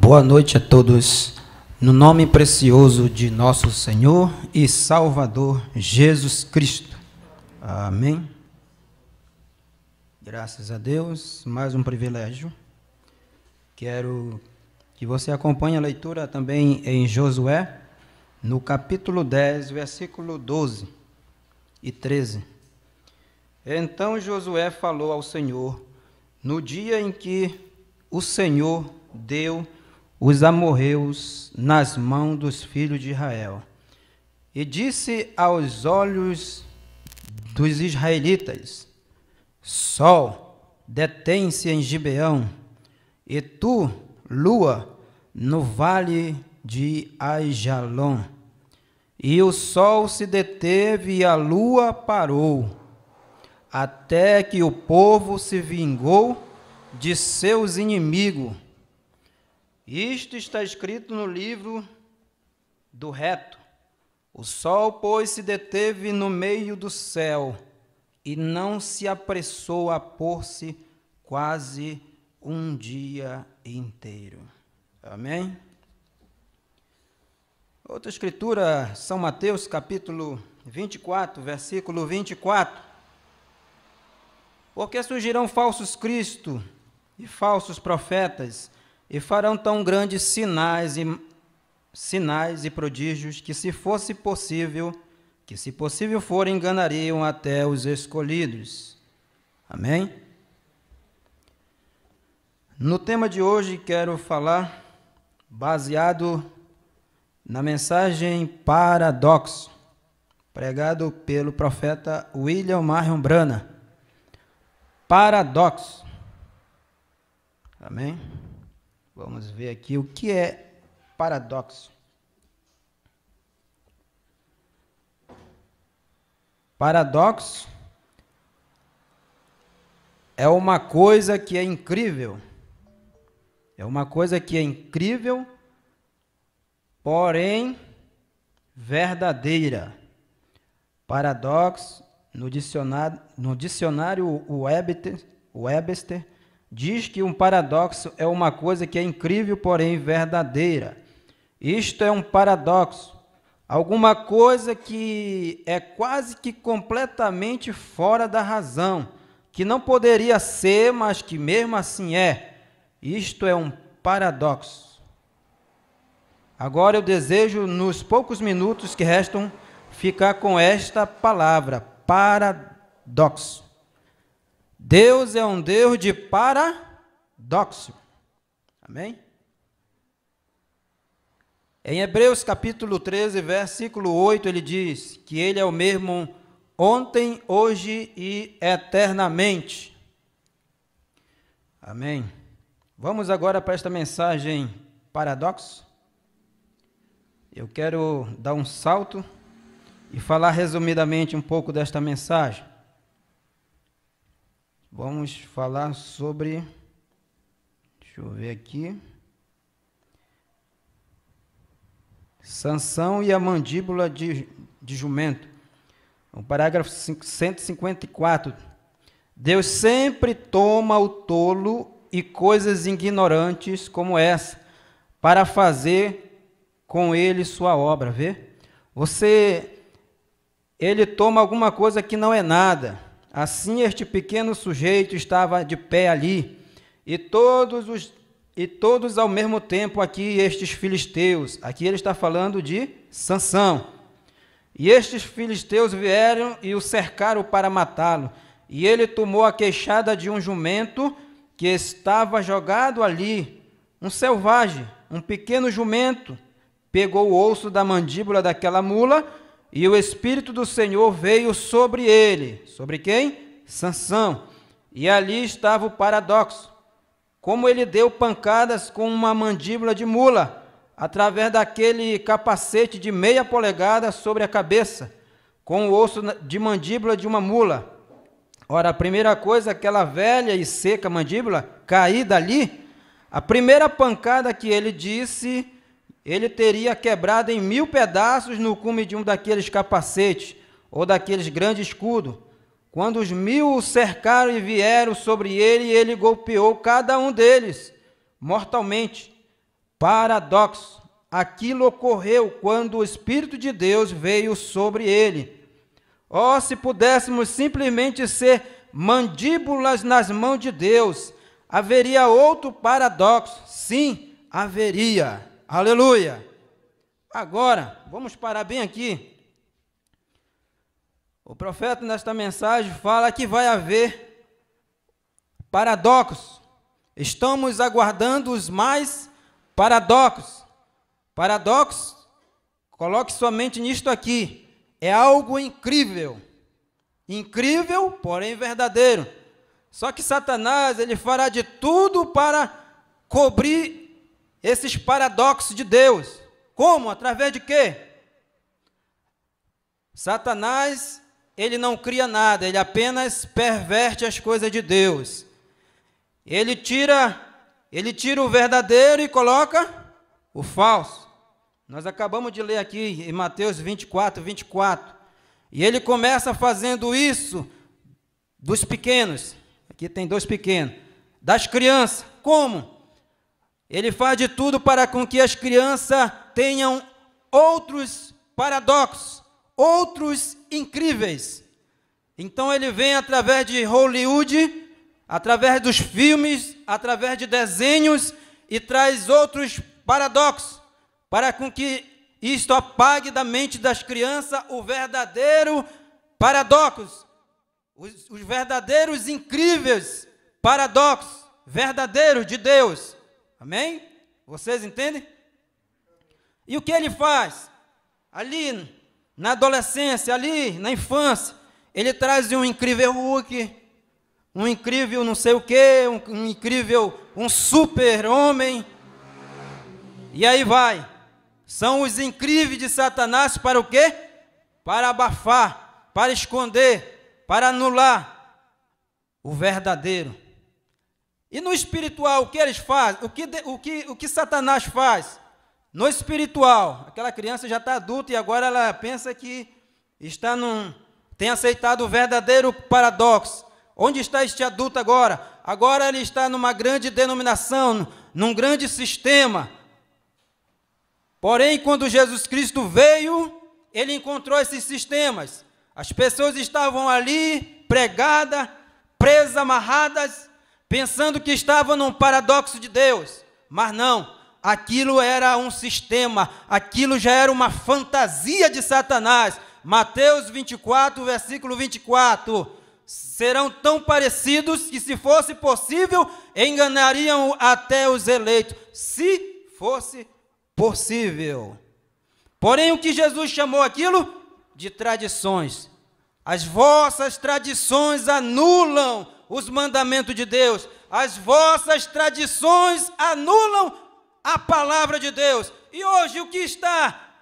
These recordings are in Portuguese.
Boa noite a todos, no nome precioso de nosso Senhor e Salvador Jesus Cristo. Amém. Graças a Deus, mais um privilégio. Quero que você acompanhe a leitura também em Josué, no capítulo 10, versículo 12 e 13. Então Josué falou ao Senhor, no dia em que o Senhor deu os amorreus nas mãos dos filhos de Israel, e disse aos olhos dos israelitas: Sol, detém-se em Gibeão, e tu, lua, no vale de Aijalon. E o sol se deteve e a lua parou, até que o povo se vingou de seus inimigos. Isto está escrito no livro do reto. O sol, pois, se deteve no meio do céu e não se apressou a pôr-se quase um dia inteiro. Amém? Outra escritura, São Mateus, capítulo 24, versículo 24. Porque surgirão falsos cristos e falsos profetas, e farão tão grandes sinais e prodígios que, se possível for, enganariam até os escolhidos. Amém? No tema de hoje quero falar baseado na mensagem Paradoxo, pregado pelo profeta William Marion Branham. Paradoxo. Amém? Vamos ver aqui o que é paradoxo. Paradoxo é uma coisa que é incrível. É uma coisa que é incrível, porém verdadeira. Paradoxo, no dicionário Webster, diz que um paradoxo é uma coisa que é incrível, porém verdadeira. Isto é um paradoxo, alguma coisa que é quase que completamente fora da razão, que não poderia ser, mas que mesmo assim é. Isto é um paradoxo. Agora eu desejo, nos poucos minutos que restam, ficar com esta palavra, paradoxo. Deus é um Deus de paradoxo. Amém? Em Hebreus capítulo 13, versículo 8, ele diz que ele é o mesmo ontem, hoje e eternamente. Amém? Vamos agora para esta mensagem paradoxo. Eu quero dar um salto e falar resumidamente um pouco desta mensagem. Vamos falar sobre, deixa eu ver aqui, Sansão e a mandíbula de jumento. O parágrafo 154. Deus sempre toma o tolo e coisas ignorantes como essa, para fazer com ele sua obra, vê? Ele toma alguma coisa que não é nada. Assim este pequeno sujeito estava de pé ali, e todos ao mesmo tempo aqui estes filisteus, aqui ele está falando de Sansão, e estes filisteus vieram e o cercaram para matá-lo, e ele tomou a queixada de um jumento que estava jogado ali, um selvagem, um pequeno jumento, pegou o osso da mandíbula daquela mula, e o Espírito do Senhor veio sobre ele. Sobre quem? Sansão. E ali estava o paradoxo. Como ele deu pancadas com uma mandíbula de mula, através daquele capacete de 0,5 polegada sobre a cabeça, com o osso de mandíbula de uma mula. Ora, a primeira coisa, aquela velha e seca mandíbula, caída ali, a primeira pancada que ele disse, ele teria quebrado em 1000 pedaços no cume de um daqueles capacetes, ou daqueles grandes escudos. Quando os 1000 o cercaram e vieram sobre ele, ele golpeou cada um deles mortalmente. Paradoxo. Aquilo ocorreu quando o Espírito de Deus veio sobre ele. Oh, se pudéssemos simplesmente ser mandíbulas nas mãos de Deus, haveria outro paradoxo. Sim, haveria. Aleluia. Agora, vamos parar bem aqui. O profeta, nesta mensagem, fala que vai haver paradoxos. Estamos aguardando os mais paradoxos. Paradoxo, coloque somente nisto aqui. É algo incrível. Incrível, porém verdadeiro. Só que Satanás, ele fará de tudo para cobrir esses paradoxos de Deus. Como? Através de quê? Satanás, ele não cria nada, ele apenas perverte as coisas de Deus. Ele tira o verdadeiro e coloca o falso. Nós acabamos de ler aqui em Mateus 24. E ele começa fazendo isso dos pequenos. Aqui tem 2 pequenos. Das crianças. Como? Ele faz de tudo para com que as crianças tenham outros paradoxos, outros incríveis. Então ele vem através de Hollywood, através dos filmes, através de desenhos e traz outros paradoxos, para com que isto apague da mente das crianças o verdadeiro paradoxo, os verdadeiros incríveis paradoxos, verdadeiros de Deus. Amém? Vocês entendem? E o que ele faz? Ali na adolescência, ali na infância, ele traz um incrível Hulk, um incrível não sei o quê, um incrível, um super-homem. E aí vai. São os incríveis de Satanás para o quê? Para abafar, para esconder, para anular o verdadeiro. E no espiritual, o que eles fazem? O que Satanás faz? No espiritual, aquela criança já está adulta e agora ela pensa que tem aceitado o verdadeiro paradoxo. Onde está este adulto agora? Agora ele está numa grande denominação, num grande sistema. Porém, quando Jesus Cristo veio, ele encontrou esses sistemas. As pessoas estavam ali, pregadas, presas, amarradas, pensando que estavam num paradoxo de Deus. Mas não, aquilo era um sistema, aquilo já era uma fantasia de Satanás. Mateus 24, versículo 24. Serão tão parecidos que, se fosse possível, enganariam até os eleitos. Se fosse possível. Porém, o que Jesus chamou aquilo? De tradições. As vossas tradições anulam os mandamentos de Deus. As vossas tradições anulam a palavra de Deus. E hoje, o que está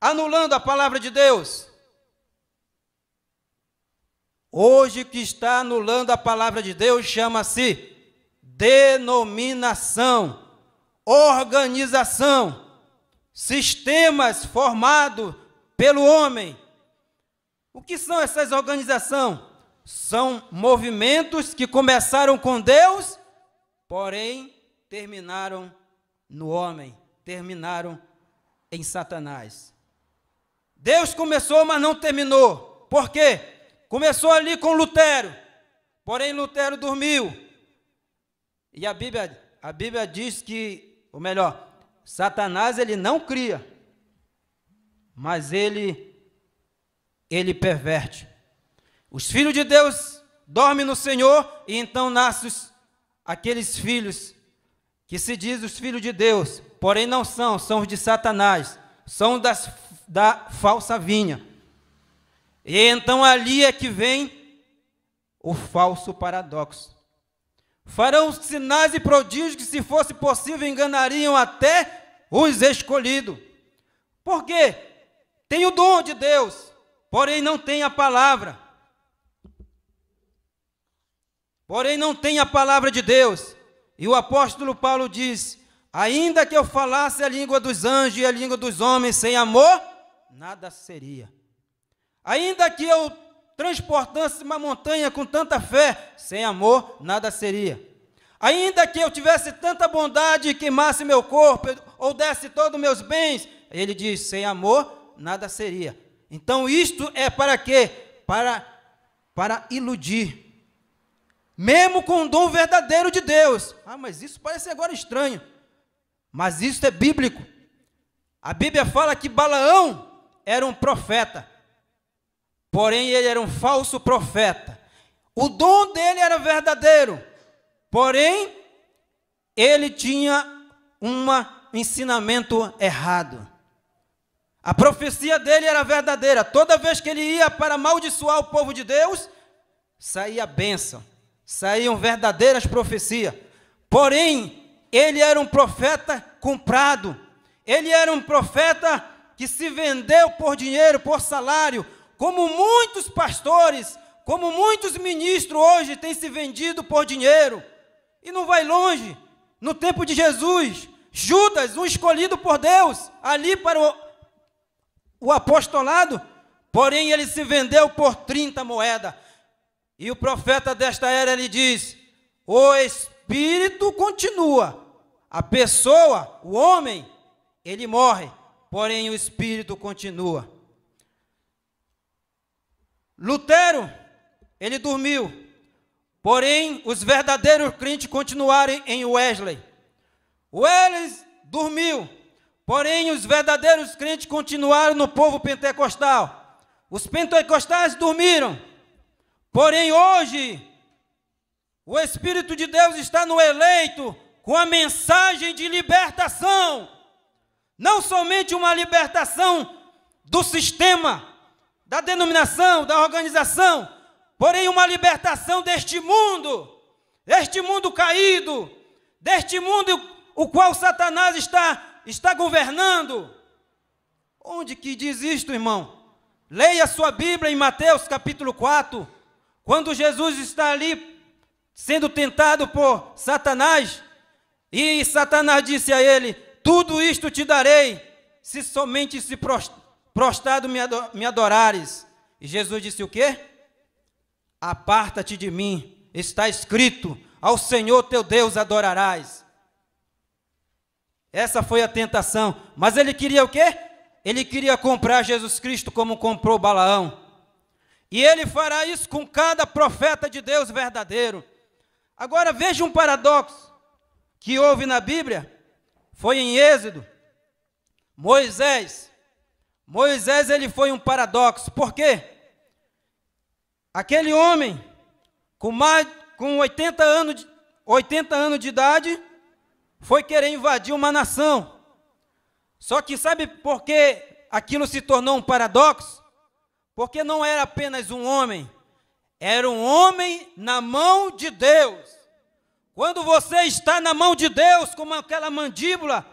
anulando a palavra de Deus? Hoje, o que está anulando a palavra de Deus chama-se denominação, organização, sistemas formados pelo homem. O que são essas organizações? São movimentos que começaram com Deus, porém terminaram no homem, terminaram em Satanás. Deus começou, mas não terminou. Por quê? Começou ali com Lutero, porém Lutero dormiu. E a Bíblia diz que, ou melhor, Satanás ele não cria, mas ele perverte. Os filhos de Deus dormem no Senhor e então nascem aqueles filhos que se diz os filhos de Deus, porém não são os de Satanás, são da falsa vinha. E então ali é que vem o falso paradoxo. Farão sinais e prodígios que, se fosse possível, enganariam até os escolhidos. Por quê? Tem o dom de Deus, porém não tem a palavra. Porém não tem a palavra de Deus. E o apóstolo Paulo diz: ainda que eu falasse a língua dos anjos e a língua dos homens, sem amor, nada seria. Ainda que eu transportasse uma montanha com tanta fé, sem amor, nada seria. Ainda que eu tivesse tanta bondade e queimasse meu corpo, ou desse todos os meus bens, ele diz, sem amor, nada seria. Então isto é para quê? Para iludir. Mesmo com o dom verdadeiro de Deus. Ah, mas isso parece agora estranho. Mas isso é bíblico. A Bíblia fala que Balaão era um profeta. Porém, ele era um falso profeta. O dom dele era verdadeiro. Porém, ele tinha um ensinamento errado. A profecia dele era verdadeira. Toda vez que ele ia para amaldiçoar o povo de Deus, saía bênção. Saíam verdadeiras profecias. Porém, ele era um profeta comprado. Ele era um profeta que se vendeu por dinheiro, por salário. Como muitos pastores, como muitos ministros hoje têm se vendido por dinheiro. E não vai longe. No tempo de Jesus, Judas, um escolhido por Deus, ali para o apostolado, porém ele se vendeu por 30 moedas. E o profeta desta era, ele diz, o espírito continua, a pessoa, o homem, ele morre, porém o espírito continua. Lutero, ele dormiu, porém os verdadeiros crentes continuaram em Wesley. Wesley dormiu, porém os verdadeiros crentes continuaram no povo pentecostal. Os pentecostais dormiram, porém hoje o Espírito de Deus está no eleito com a mensagem de libertação. Não somente uma libertação do sistema, da denominação, da organização, porém uma libertação deste mundo caído, deste mundo o qual Satanás está governando. Onde que diz isto, irmão? Leia a sua Bíblia em Mateus capítulo 4, quando Jesus está ali sendo tentado por Satanás, e Satanás disse a ele, tudo isto te darei, se somente se prostrado me adorares. E Jesus disse o quê? Aparta-te de mim, está escrito, ao Senhor teu Deus adorarás. Essa foi a tentação, mas ele queria o quê? Ele queria comprar Jesus Cristo como comprou Balaão. E ele fará isso com cada profeta de Deus verdadeiro. Agora veja um paradoxo que houve na Bíblia, foi em Êxodo. Moisés, ele foi um paradoxo. Por quê? Aquele homem com 80 anos de idade foi querer invadir uma nação. Só que sabe por que aquilo se tornou um paradoxo? Porque não era apenas um homem, era um homem na mão de Deus. Quando você está na mão de Deus, como aquela mandíbula,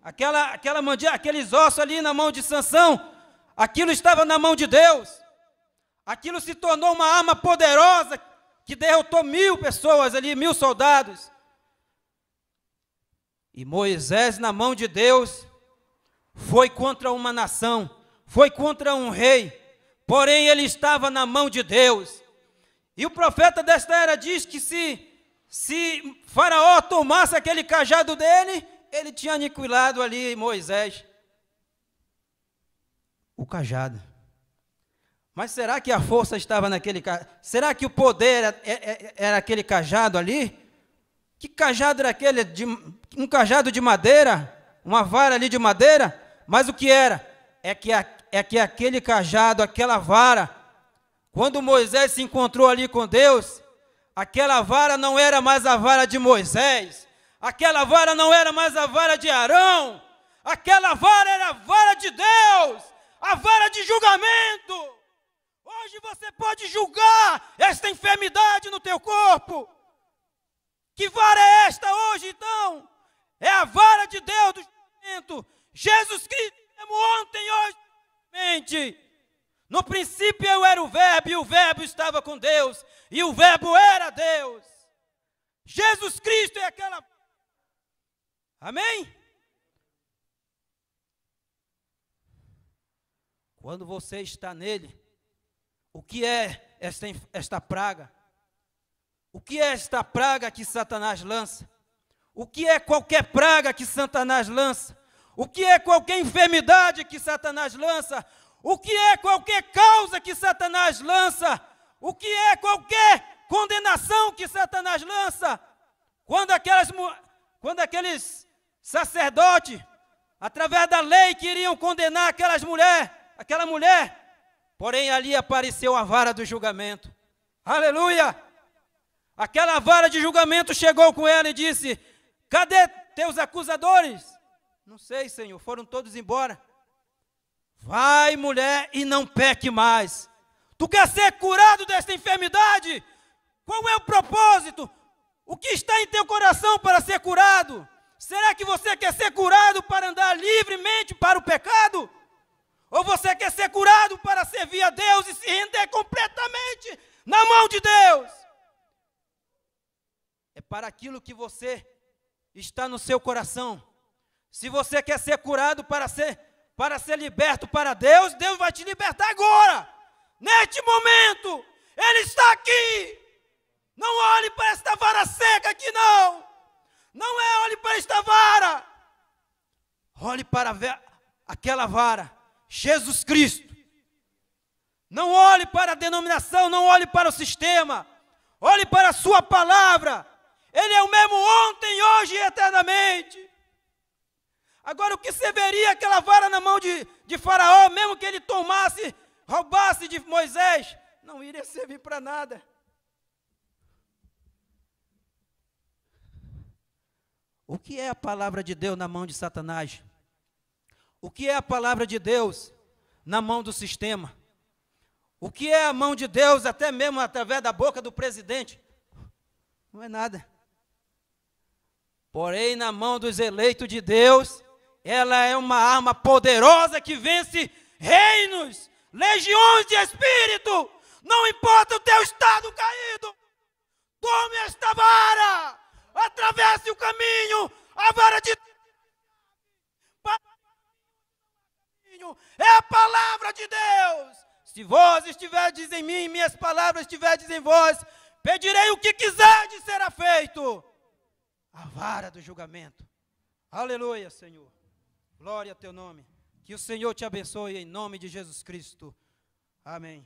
aqueles ossos ali na mão de Sansão, aquilo estava na mão de Deus. Aquilo se tornou uma arma poderosa que derrotou 1000 pessoas ali, 1000 soldados. E Moisés, na mão de Deus, foi contra uma nação, foi contra um rei, porém ele estava na mão de Deus. E o profeta desta era diz que se Faraó tomasse aquele cajado dele, ele tinha aniquilado ali Moisés. O cajado. Mas será que a força estava naquele cajado? Será que o poder era aquele cajado ali? Que cajado era aquele? Um cajado de madeira? Uma vara ali de madeira? Mas o que era? É que aquele cajado, aquela vara, quando Moisés se encontrou ali com Deus, aquela vara não era mais a vara de Moisés, aquela vara não era mais a vara de Arão, aquela vara era a vara de Deus, a vara de julgamento. Hoje você pode julgar esta enfermidade no teu corpo. Que vara é esta hoje, então? É a vara de Deus do julgamento. Jesus Cristo, ontem, hoje, mente. No princípio eu era o Verbo, e o Verbo estava com Deus, e o Verbo era Deus. Jesus Cristo é aquela... Amém? Quando você está nele, o que é esta praga? O que é esta praga que Satanás lança? O que é qualquer praga que Satanás lança? O que é qualquer enfermidade que Satanás lança? O que é qualquer causa que Satanás lança? O que é qualquer condenação que Satanás lança? Quando aqueles sacerdotes, através da lei, queriam condenar aquela mulher, porém ali apareceu a vara do julgamento. Aleluia! Aquela vara de julgamento chegou com ela e disse: cadê teus acusadores? Não sei, Senhor, foram todos embora. Vai, mulher, e não peque mais. Tu quer ser curado desta enfermidade? Qual é o propósito? O que está em teu coração para ser curado? Será que você quer ser curado para andar livremente para o pecado? Ou você quer ser curado para servir a Deus e se render completamente na mão de Deus? É para aquilo que você está no seu coração. Se você quer ser curado para ser liberto para Deus, Deus vai te libertar agora. Neste momento, Ele está aqui. Não olhe para esta vara seca aqui, não. Não olhe para esta vara. Olhe para aquela vara, Jesus Cristo. Não olhe para a denominação, não olhe para o sistema. Olhe para a sua palavra. Ele é o mesmo ontem, hoje e eternamente. Agora, o que serviria aquela vara na mão de Faraó, mesmo que ele roubasse de Moisés, não iria servir para nada. O que é a palavra de Deus na mão de Satanás? O que é a palavra de Deus na mão do sistema? O que é a mão de Deus, até mesmo através da boca do presidente? Não é nada. Porém, na mão dos eleitos de Deus, ela é uma arma poderosa que vence reinos, legiões de espírito. Não importa o teu estado caído, tome esta vara, atravesse o caminho, a vara de é a palavra de Deus. Se vós estiverdes em mim, minhas palavras estiverdes em vós, pedirei o que quiserdes, será feito. A vara do julgamento. Aleluia, Senhor. Glória a teu nome. Que o Senhor te abençoe em nome de Jesus Cristo. Amém.